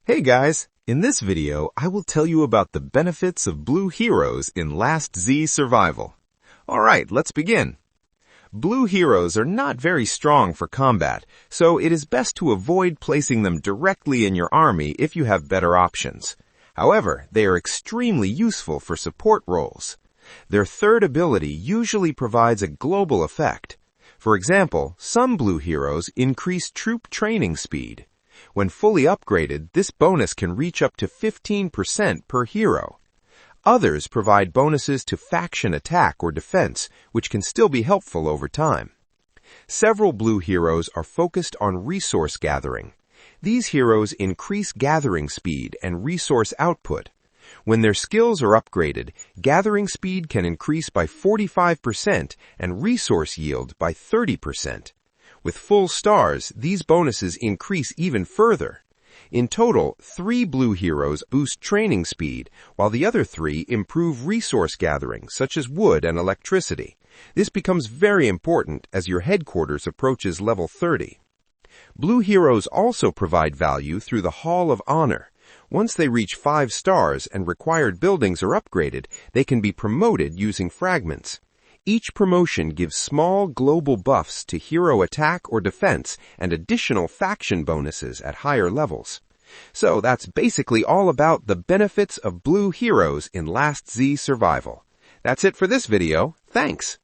Hey guys, in this video I will tell you about the benefits of blue heroes in Last Z Survival. Alright, let's begin. Blue heroes are not very strong for combat, so it is best to avoid placing them directly in your army if you have better options. However, they are extremely useful for support roles. Their third ability usually provides a global effect. For example, some blue heroes increase troop training speed. When fully upgraded, this bonus can reach up to 15% per hero. Others provide bonuses to faction attack or defense, which can still be helpful over time. Several blue heroes are focused on resource gathering. These heroes increase gathering speed and resource output. When their skills are upgraded, gathering speed can increase by 45% and resource yield by 30%. With full stars, these bonuses increase even further. In total, 3 blue heroes boost training speed, while the other 3 improve resource gathering, such as wood and electricity. This becomes very important as your headquarters approaches level 30. Blue heroes also provide value through the Hall of Honor. Once they reach 5 stars and required buildings are upgraded, they can be promoted using fragments. Each promotion gives small global buffs to hero attack or defense and additional faction bonuses at higher levels. So that's basically all about the benefits of blue heroes in Last Z Survival. That's it for this video. Thanks!